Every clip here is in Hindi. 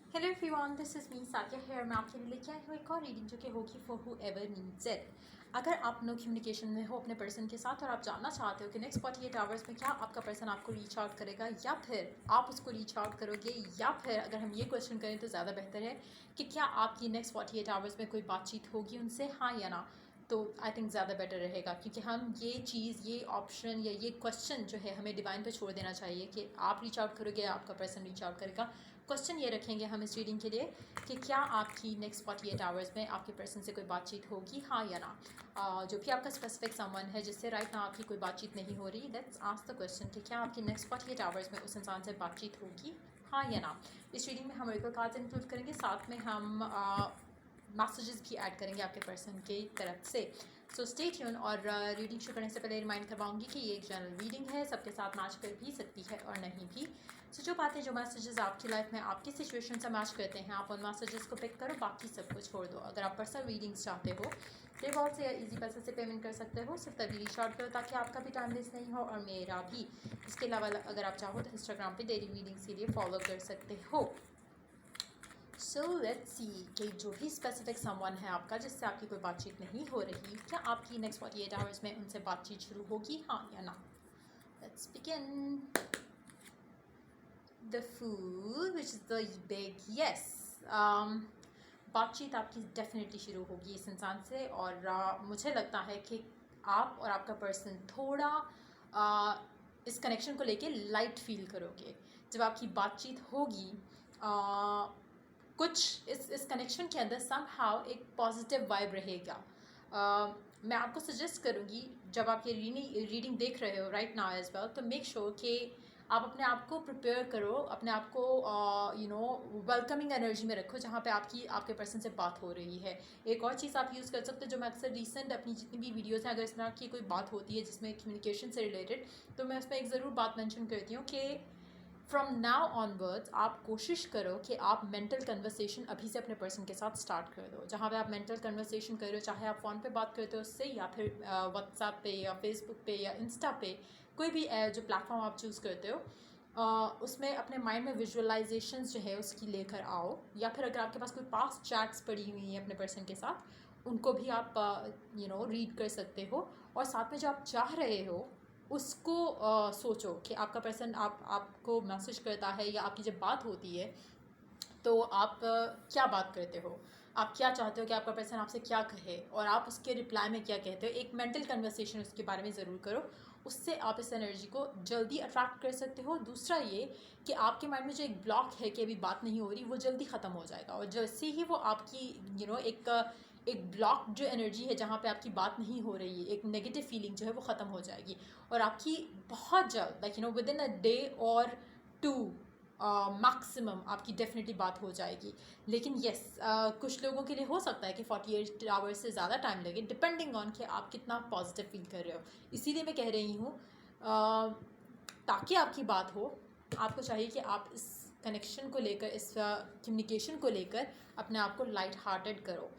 Hello everyone, this is me Sakiya here. मैं आपके लिए लेके आई हूँ एक और रीडिंग जो कि होगी for who ever needs it. अगर आप नो कम्युनिकेशन में हो अपने पर्सन के साथ और आप जानना चाहते हो कि नेक्स्ट 48 आवर्स में क्या आपका पर्सन आपको रीच आउट करेगा या फिर आप उसको रीच आउट करोगे, या फिर अगर हम ये क्वेश्चन करें तो ज़्यादा बेहतर है कि क्या आपकी नेक्स्ट 48 आवर्स में कोई बातचीत होगी उनसे, हाँ या ना, तो आई थिंक ज़्यादा बेटर रहेगा। क्योंकि हम ये चीज़, ये ऑप्शन या ये क्वेश्चन जो है हमें डिवाइन पे छोड़ देना चाहिए कि आप रीच आउट करोगे या आपका पर्सन रीच आउट करेगा। क्वेश्चन ये रखेंगे हम इस रीडिंग के लिए कि क्या आपकी नेक्स्ट 48 आवर्स में आपके पर्सन से कोई बातचीत होगी, हाँ या ना। जो भी आपका स्पेसिफिक समवन है जिससे राइट ना आपकी कोई बातचीत नहीं हो रही, लेट्स आस्क द क्वेश्चन कि क्या आपकी नेक्स्ट 48 आवर्स में उस इंसान से बातचीत होगी, हाँ या ना। इस रीडिंग में हम ओरेकल कार्ड्स इंक्लूड करेंगे, साथ में हम मैसेजेस भी ऐड करेंगे आपके पर्सन की तरफ से। So stay tune. और रीडिंग शुरू करने से पहले रिमाइंड करवाऊंगी कि ये एक जनरल रीडिंग है, सबके साथ मैच कर भी सकती है और नहीं भी। सो जो बातें, जो मैसेजेस आपकी लाइफ में आपकी सिचुएशन से मैच करते हैं, आप उन मैसेजेस को पिक करो, बाकी सब कुछ छोड़ दो। अगर आप पर्सनल रीडिंग्स चाहते हो, पेपॉल से या इजी पैसे से पेमेंट कर सकते हो, सिर्फ तभी रीच आउट करो ताकि आपका भी टाइम वेस्ट नहीं हो और मेरा भी। इसके अलावा अगर आप चाहो तो इंस्टाग्राम पे डेली रीडिंग्स के लिए फॉलो कर सकते हो। सो लेट्स सी कि जो भी स्पेसिफिक समवन है आपका जिससे आपकी कोई बातचीत नहीं हो रही, क्या आपकी नेक्स्ट 48 आवर्स में उनसे बातचीत शुरू होगी, हाँ या ना। Let's begin. The full which is the big yes. बातचीत आपकी डेफिनेटली शुरू होगी इस इंसान से। और मुझे लगता है कि आप और आपका पर्सन थोड़ा इस कनेक्शन को लेके लाइट फील करोगे जब आपकी बातचीत होगी। कुछ इस कनेक्शन के अंदर समहाउ एक पॉजिटिव वाइब रहेगा। मैं आपको सजेस्ट करूँगी जब आप ये रीडिंग देख रहे हो राइट नाउ एज वेल, तो मेक श्योर कि आप अपने आप को प्रिपेयर करो, अपने आप को वेलकमिंग एनर्जी में रखो जहाँ पे आपके पर्सन से बात हो रही है। एक और चीज़ आप यूज़ कर सकते हो जो मैं अक्सर रिसेंट अपनी जितनी भी वीडियोज़ हैं, अगर इसमें आपकी कोई बात होती है जिसमें कम्युनिकेशन से रिलेटेड, तो मैं उसमें एक ज़रूर बात मेंशन करती हूँ कि फ्रॉम नाउ ऑनवर्ड्स आप कोशिश करो कि आप मेंटल कन्वर्सेशन अभी से अपने पर्सन के साथ स्टार्ट कर दो। जहाँ पे आप मेंटल कन्वर्सेशन कर रहे हो, चाहे आप फ़ोन पे बात करते हो उससे, या फिर व्हाट्सएप पे या फेसबुक पे या इंस्टा पे, कोई भी जो प्लेटफॉर्म आप चूज़ करते हो, उसमें अपने माइंड में विजुअलाइजेशंस जो है उसकी लेकर आओ। या फिर अगर आपके पास कोई पास्ट चैट्स पड़ी हुई हैं अपने पर्सन के साथ, उनको भी आप रीड कर सकते हो। और साथ में जो आप चाह रहे हो उसको सोचो कि आपका पर्सन आपको मैसेज करता है या आपकी जब बात होती है तो आप क्या बात करते हो, आप क्या चाहते हो कि आपका पर्सन आपसे क्या कहे और आप उसके रिप्लाई में क्या कहते हो। एक मेंटल कन्वर्सेशन उसके बारे में ज़रूर करो, उससे आप इस एनर्जी को जल्दी अट्रैक्ट कर सकते हो। दूसरा ये कि आपके माइंड में जो एक ब्लॉक है कि अभी बात नहीं हो रही, वो जल्दी ख़त्म हो जाएगा। और जैसे ही वो आपकी एक ब्लॉक जो एनर्जी है जहाँ पे आपकी बात नहीं हो रही है, एक नेगेटिव फीलिंग जो है वो ख़त्म हो जाएगी और आपकी बहुत जल्द विद इन अ डे और 2 मैक्सिमम आपकी डेफिनेटली बात हो जाएगी। लेकिन येस, कुछ लोगों के लिए हो सकता है कि 48 आवर्स से ज़्यादा टाइम लगे, डिपेंडिंग ऑन कि आप कितना पॉजिटिव फील कर रहे हो। इसीलिए मैं कह रही हूँ ताकि आपकी बात हो, आपको चाहिए कि आप इस कनेक्शन को लेकर, इस कम्युनिकेशन को लेकर अपने आप को लाइट हार्टेड करो,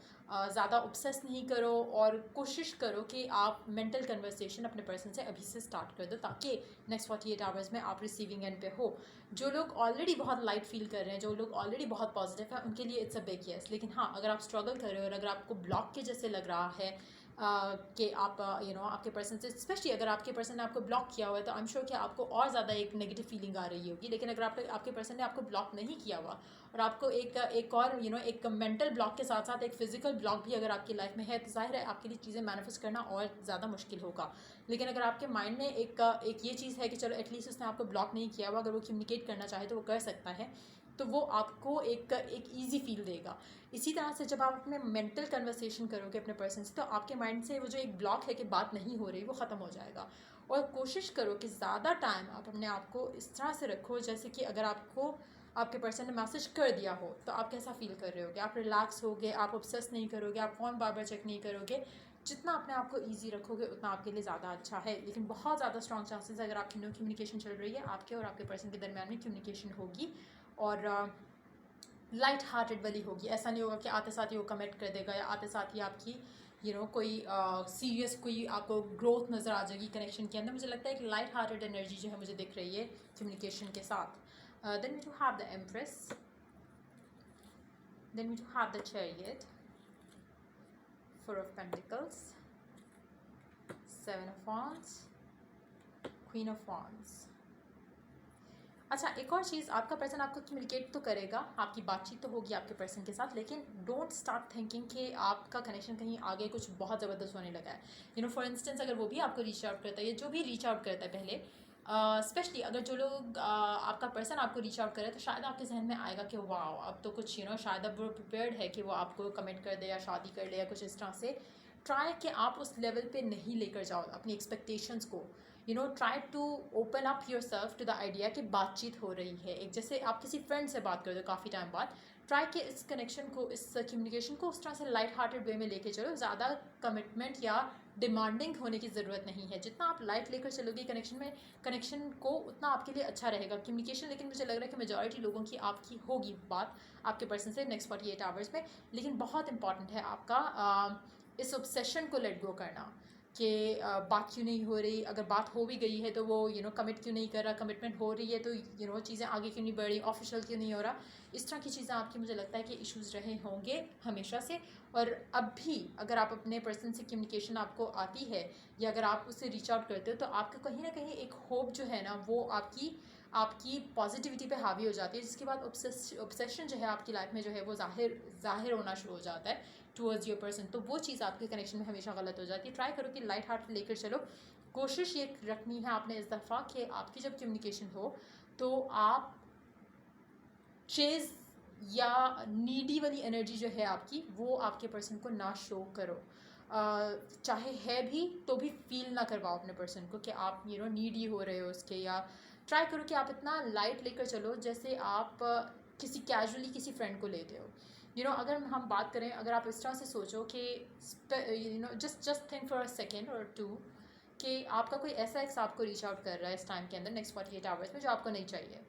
ज़्यादा ऑब्सेस नहीं करो और कोशिश करो कि आप मेंटल कन्वर्सेशन अपने पर्सन से अभी से स्टार्ट कर दो ताकि नेक्स्ट 48 आवर्स में आप रिसीविंग एंड पे हो। जो लोग ऑलरेडी बहुत लाइट फील कर रहे हैं, जो लोग ऑलरेडी बहुत पॉजिटिव हैं, उनके लिए इट्स अ बिग येस। लेकिन हाँ, अगर आप स्ट्रगल कर रहे हो और अगर आपको ब्लॉक के जैसे लग रहा है कि आप आपके पर्सन से, स्पेशली अगर आपके पर्सन ने आपको ब्लॉक किया हुआ है, तो आई एम श्योर कि आपको और ज़्यादा एक नेगेटिव फीलिंग आ रही होगी। लेकिन अगर आपके पर्सन ने आपको ब्लॉक नहीं किया हुआ और आपको एक और एक मेंटल ब्लॉक के साथ साथ एक फिजिकल ब्लॉक भी अगर आपकी लाइफ में है, तो जाहिर है आपके लिए चीज़ें मैनिफेस्ट करना और ज़्यादा मुश्किल होगा। लेकिन अगर आपके माइंड में एक ये चीज़ है कि चलो एटलीस्ट उसने आपको ब्लॉक नहीं किया हुआ, अगर वो कम्युनिकेट करना चाहे तो वो कर सकता है, तो वो आपको एक ईजी फील देगा। इसी तरह से जब आप अपने मेंटल कन्वर्सेशन करोगे अपने पर्सन से, तो आपके माइंड से वो जो एक ब्लॉक है कि बात नहीं हो रही, वो ख़त्म हो जाएगा। और कोशिश करो कि ज़्यादा टाइम आप अपने आप को इस तरह से रखो जैसे कि अगर आपके पर्सन ने मैसेज कर दिया हो तो आप कैसा फील कर रहे होगे। आप रिलैक्स होगे, आप ऑब्सेस नहीं करोगे, आप फ़ोन बार बार चेक नहीं करोगे। जितना अपने आप को ईजी रखोगे उतना आपके लिए ज़्यादा अच्छा है। लेकिन बहुत ज़्यादा स्ट्रॉन्ग चांसेस अगर आपकी नो कम्युनिकेशन चल रही है, आपके और आपके पर्सन के दरमियान में कम्युनिकेशन होगी और लाइट हार्टेड वाली होगी। ऐसा नहीं होगा कि आते साथ ही वो कमिट कर देगा या आते साथ ही आपकी कोई सीरियस कोई आपको ग्रोथ नज़र आ जाएगी कनेक्शन के अंदर। मुझे लगता है कि लाइट हार्टेड एनर्जी जो है मुझे दिख रही है कम्युनिकेशन के साथ। Then we do have the empress. Then we do have the Chariot, Four of Pentacles, Seven of Wands, Queen of Wands. अच्छा, एक और चीज़, आपका पर्सन आपको कम्युनिकेट तो करेगा, आपकी बातचीत तो होगी आपके पर्सन के साथ, लेकिन डोंट स्टार्ट थिंकिंग कि आपका कनेक्शन कहीं आगे कुछ बहुत ज़बरदस्त होने लगा है। फॉर इंस्टेंस अगर वो भी आपको रीच आउट करता है या जो भी रीच आउट करता है पहले, स्पेशली अगर जो लोग आपका पर्सन आपको रीच आउट करे, तो शायद आपके जहन में आएगा कि वाह अब तो कुछ शायद अब वो प्रिपेयर्ड है कि वो आपको कमिट कर दे या शादी कर ले या कुछ इस तरह से। ट्राई कि आप उस लेवल पे नहीं लेकर जाओ अपनी एक्सपेक्टेशंस को। Try to open up yourself to the idea कि बातचीत हो रही है। एक जैसे आप किसी फ्रेंड से बात करते हो काफ़ी टाइम बाद, ट्राई कि इस कनेक्शन को, इस कम्युनिकेशन को उस तरह से लाइट हार्टेड वे में लेके चलो। ज़्यादा कमिटमेंट या डिमांडिंग होने की ज़रूरत नहीं है। जितना आप लाइट लेकर चलोगे कनेक्शन को, उतना आपके लिए अच्छा रहेगा कम्युनिकेशन। लेकिन मुझे लग रहा है कि मेजॉरिटी लोगों की आपकी होगी बात आपके पर्सन से नेक्स्ट 48 आवर्स में। लेकिन बहुत इंपॉर्टेंट है आपका इस ऑब्सेशन को लेट गो करना कि बात क्यों नहीं हो रही। अगर बात हो भी गई है तो वो कमिट क्यों नहीं कर रहा, कमिटमेंट हो रही है तो चीज़ें आगे क्यों नहीं बढ़ रही, ऑफिशियल क्यों नहीं हो रहा। इस तरह की चीज़ें आपकी मुझे लगता है कि इश्यूज़ रहे होंगे हमेशा से। और अब भी अगर आप अपने पर्सन से कम्युनिकेशन आपको आती है या अगर आप उससे रीच आउट करते हो, तो आपका कहीं ना कहीं एक होप जो है ना, वो आपकी पॉजिटिविटी पे हावी हो जाती है, जिसके बाद ऑब्सेशन जो है आपकी लाइफ में जो है वो ज़ाहिर होना शुरू हो जाता है टूवर्ड्स योर पर्सन। तो वो चीज़ आपके कनेक्शन में हमेशा गलत हो जाती है। ट्राई करो कि लाइट हार्ट लेकर चलो। कोशिश ये रखनी है आपने इस दफ़ा कि आपकी जब कम्युनिकेशन हो तो आप चेज़ या नीडी वाली एनर्जी जो है आपकी, वो आपके पर्सन को ना शो करो। चाहे है भी तो भी फील ना करवाओ अपने पर्सन को कि आप नीडी हो रहे हो उसके। या ट्राई करो कि आप इतना लाइट लेकर चलो जैसे आप किसी कैजुअली किसी फ्रेंड को लेते हो। अगर हम बात करें, अगर आप इस तरह से सोचो कि just think for a second और टू कि आपका कोई ऐसा एक्स आपको रीच आउट कर रहा है इस टाइम के अंदर नेक्स्ट 48 आवर्स में जो आपको नहीं चाहिए,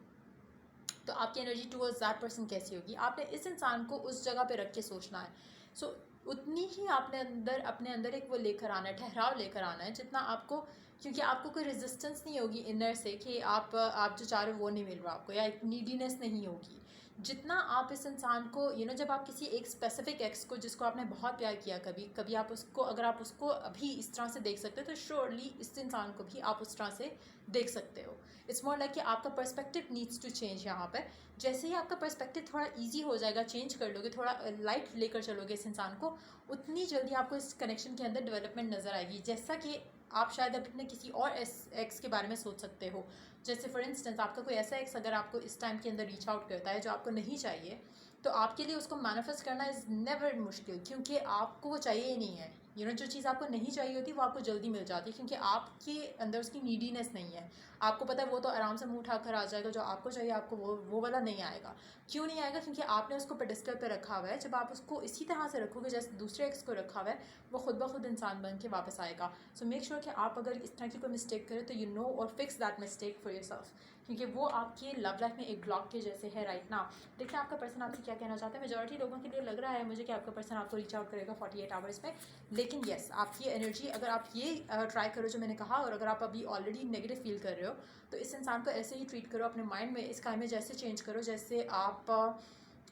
तो आपकी एनर्जी टूवर्ड्स दैट पर्सन कैसी होगी। आपने इस इंसान को उस जगह पे रख के सोचना है। सो उतनी ही आपने अपने अंदर एक वो लेकर आना है, ठहराव लेकर आना है जितना आपको, क्योंकि आपको कोई रेजिस्टेंस नहीं होगी इनर से कि आप जो चाह रहे हो वो नहीं मिल रहा आपको, या एक नीडीनेस नहीं होगी। जितना आप इस इंसान को जब आप किसी एक स्पेसिफिक एक्स को जिसको आपने बहुत प्यार किया, कभी आप उसको, अगर आप उसको अभी इस तरह से देख सकते हो, तो श्योरली इस इंसान को भी आप उस तरह से देख सकते हो। इट्स मोर लाइक कि आपका पर्सपेक्टिव नीड्स टू चेंज। यहाँ पर जैसे ही आपका पर्सपेक्टिव थोड़ा इजी हो जाएगा, चेंज कर लोगे, थोड़ा लाइट लेकर चलोगे इस इंसान को, उतनी जल्दी आपको इस कनेक्शन के अंदर डेवलपमेंट नज़र आएगी। जैसा कि आप शायद अपने किसी और एक्स के बारे में सोच सकते हो। जैसे फॉर इंस्टेंस आपका कोई ऐसा एक्स अगर आपको इस टाइम के अंदर रीच आउट करता है जो आपको नहीं चाहिए, तो आपके लिए उसको मैनिफेस्ट करना इज़ नेवर मुश्किल, क्योंकि आपको वो चाहिए ही नहीं है। जो चीज़ आपको नहीं चाहिए होती वो आपको जल्दी मिल जाती है, क्योंकि आपके अंदर उसकी नीडीनेस नहीं है। आपको पता है वो तो आराम से मुंह उठाकर आ जाएगा, जो आपको चाहिए आपको वो वाला नहीं आएगा। क्यों नहीं आएगा? क्योंकि आपने उसको पेडिस्टल पे रखा हुआ है। जब आप उसको इसी तरह से रखोगे जैसे दूसरे एक्स को रखा हुआ है, वो खुद ब खुद इंसान बन के वापस आएगा। सो मेक श्योर कि आप अगर इस तरह की कोई मिस्टेक करें तो और fix that mistake for yourself, क्योंकि वो आपकी लव लाइफ में एक ब्लॉक के जैसे है राइट नाउ। देखते हैं आपका पर्सन आपसे क्या कहना चाहता है। मेजॉरिटी लोगों के लिए लग रहा है मुझे कि आपका पर्सन आपको रीच आउट करेगा 48 आवर्स में। लेकिन येस, आपकी एनर्जी, अगर आप ये ट्राई करो जो मैंने कहा, और अगर आप अभी ऑलरेडी नेगेटिव फील कर रहे हो, तो इस इंसान को ऐसे ही ट्रीट करो अपने माइंड में, इसका इमेज ऐसे चेंज करो जैसे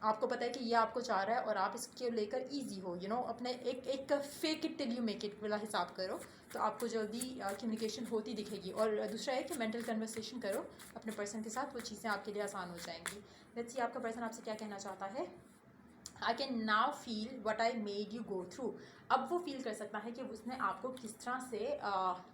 आपको पता है कि ये आपको चाह रहा है और आप इसके लेकर ईजी हो। अपने एक fake it till you make it वाला हिसाब करो, तो आपको जल्दी कम्युनिकेशन होती दिखेगी। और दूसरा है कि मेंटल कन्वर्सेशन करो अपने पर्सन के साथ, वो चीज़ें आपके लिए आसान हो जाएंगी। लेट्स सी आपका पर्सन आपसे क्या कहना चाहता है। I can now feel what I made you go through. अब वो फील कर सकता है कि उसने आपको किस तरह से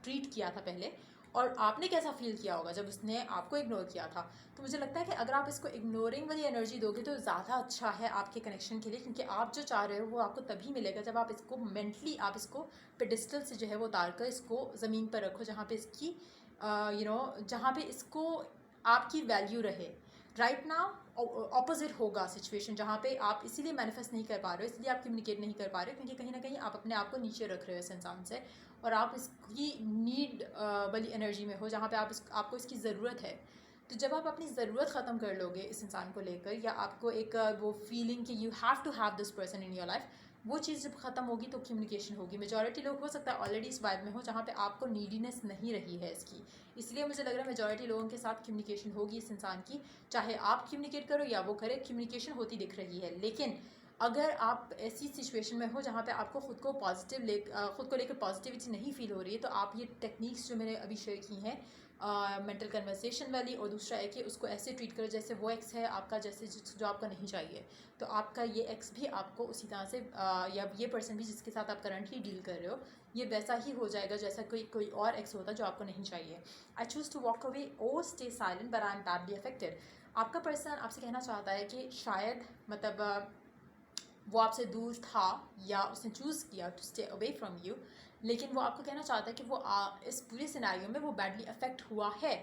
ट्रीट किया था पहले, और आपने कैसा फील किया होगा जब उसने आपको इग्नोर किया था। तो मुझे लगता है कि अगर आप इसको इग्नोरिंग वाली एनर्जी दोगे तो ज़्यादा अच्छा है आपके कनेक्शन के लिए, क्योंकि आप जो चाह रहे हो वो आपको तभी मिलेगा जब आप इसको मेंटली, आप इसको पेडिस्टल से जो है वो उतार कर इसको ज़मीन पर रखो, जहाँ पे इसकी जहाँ पे इसको आपकी वैल्यू रहे। राइट नाउ ऑपोजिट होगा सिचुएशन, जहाँ पे आप इसीलिए मैनिफेस्ट नहीं कर पा रहे हो, इसलिए आप कम्युनिकेट नहीं कर पा रहे हो, क्योंकि कहीं ना कहीं आप अपने आप को नीचे रख रहे हो इस इंसान से, और आप इसकी नीड वाली एनर्जी में हो जहाँ पे आपको इसकी ज़रूरत है। तो जब आप अपनी ज़रूरत ख़त्म कर लोगे इस इंसान को लेकर, या आपको एक वो फीलिंग कि you have to have this person in your life, वो चीज़ जब ख़त्म होगी तो कम्युनिकेशन होगी। मेजॉरिटी लोग हो सकता है ऑलरेडी इस वाइब में हो जहाँ पे आपको नीडीनेस नहीं रही है इसकी, इसलिए मुझे लग रहा है मेजॉरिटी लोगों के साथ कम्युनिकेशन होगी इस इंसान की, चाहे आप कम्युनिकेट करो या वो करे, कम्युनिकेशन होती दिख रही है। लेकिन अगर आप ऐसी सिचुएशन में हो जहाँ पे आपको ख़ुद को लेकर पॉजिटिविटी नहीं फील हो रही है, तो आप ये टेक्निक्स जो मैंने अभी शेयर की हैं मेंटल कन्वर्सेशन वाली, और दूसरा है कि उसको ऐसे ट्रीट करो जैसे वो एक्स है आपका, जैसे जो आपका नहीं चाहिए, तो आपका ये एक्स भी आपको उसी तरह से या ये पर्सन भी जिसके साथ आप करंटली डील कर रहे हो, ये वैसा ही हो जाएगा जैसा कोई और एक्स होता जो आपको नहीं चाहिए। I choose to walk away और stay silent but I am badly affected. आपका पर्सन आपसे कहना चाहता है कि शायद मतलब वो आपसे दूर था या उसने चूज़ किया to stay away from you, लेकिन वो आपको कहना चाहता है कि वो इस पूरे सिनेरियो में वो बैडली अफेक्ट हुआ है।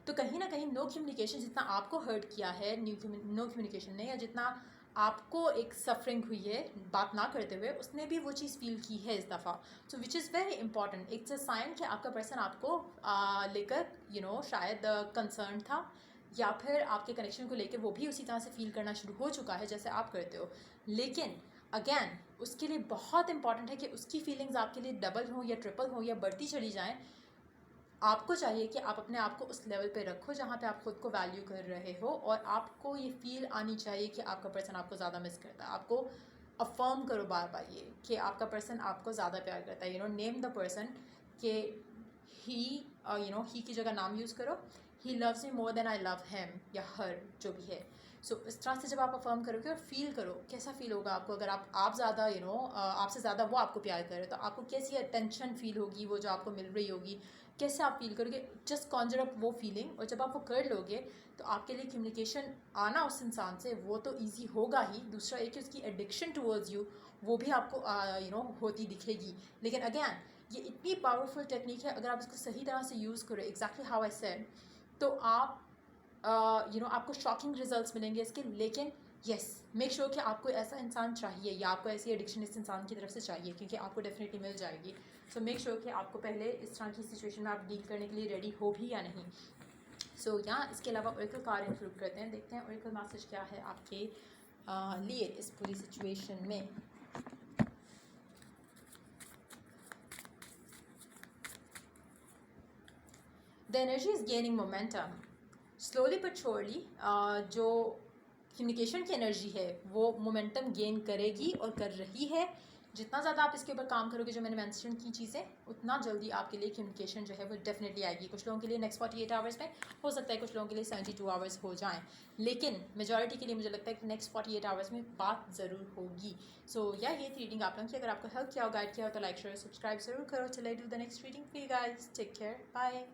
तो कहीं ना कहीं नो कम्युनिकेशन जितना आपको हर्ट किया है नो कम्युनिकेशन ने, या जितना आपको एक सफरिंग हुई है बात ना करते हुए, उसने भी वो चीज़ फील की है इस दफ़ा। So which is very important. It's a sign कि आपका पर्सन आपको लेकर शायद कंसर्न था, या फिर आपके कनेक्शन को लेकर वो भी उसी तरह से फील करना शुरू हो चुका है जैसे आप करते हो। लेकिन अगेन उसके लिए बहुत इंपॉर्टेंट है कि उसकी फीलिंग्स आपके लिए डबल हो या ट्रिपल हो या बढ़ती चली जाएं। आपको चाहिए कि आप अपने आप को उस लेवल पे रखो जहाँ पे आप खुद को वैल्यू कर रहे हो, और आपको ये फील आनी चाहिए कि आपका पर्सन आपको ज़्यादा मिस करता है। आपको अफर्म करो बार बार ये कि आपका पर्सन आपको ज़्यादा प्यार करता है। नेम द पर्सन कि ही ही की जगह नाम यूज़ करो, he loves me more than I love him या हर, जो भी है। सो इस तरह से जब आप अफर्म करोगे और फील करो कैसा फील होगा आपको, अगर आप ज़्यादा आपसे ज़्यादा वो आपको प्यार करे, तो आपको कैसी अटेंशन फील होगी वो जो आपको मिल रही होगी, कैसे आप फील करोगे। जस्ट कॉन्जर अप वो फीलिंग, और जब आप वो कर लोगे तो आपके लिए कम्युनिकेशन आना उस इंसान से वो तो ईजी होगा ही। दूसरा एक कि उसकी एडिक्शन टूवर्ड्स यू वो भी आपको होती दिखेगी। लेकिन अगैन ये इतनी पावरफुल टेक्निक है, अगर आप इसको सही तरह से यूज़ करो एग्जैक्टली हाउ आई सेड, तो आप आपको शॉकिंग रिजल्ट्स मिलेंगे इसके। लेकिन येस, मेक श्योर कि आपको ऐसा इंसान चाहिए या आपको ऐसी एडिक्शन इस इंसान की तरफ से चाहिए, क्योंकि आपको डेफिनेटली मिल जाएगी। सो मेक श्योर कि आपको पहले इस तरह की सिचुएशन में आप डील करने के लिए रेडी हो भी या नहीं। सो यहाँ इसके अलावा ओरेकल कार्ड इंक्लूड करते हैं, देखते हैं ओरेकल मैसेज क्या है आपके लिए इस पूरी सिचुएशन में। The energy is gaining momentum slowly but surely. जो कम्युनिकेशन की एनर्जी है वो मोमेंटम गेन करेगी और कर रही है। जितना ज़्यादा आप इसके ऊपर काम करोगे, जो मैंने मेंशन की चीज़ें, उतना जल्दी आपके लिए कम्युनिकेशन जो है वो डेफिनेटली आएगी। कुछ लोगों के लिए नेक्स्ट 48 आवर्स में हो सकता है, कुछ लोगों के लिए 72 आवर्स हो जाएं, लेकिन मेजॉरिटी के लिए मुझे लगता है कि नेक्स्ट 48 आवर्स में बात ज़रूर होगी। सो या ये रीडिंग आप लोगों की अगर आपको हेल्प किया हो, गाइड किया हो, तो लाइक शेयर सब्सक्राइब जरूर करो। चलिए do the next reading for you guys. Take care, bye.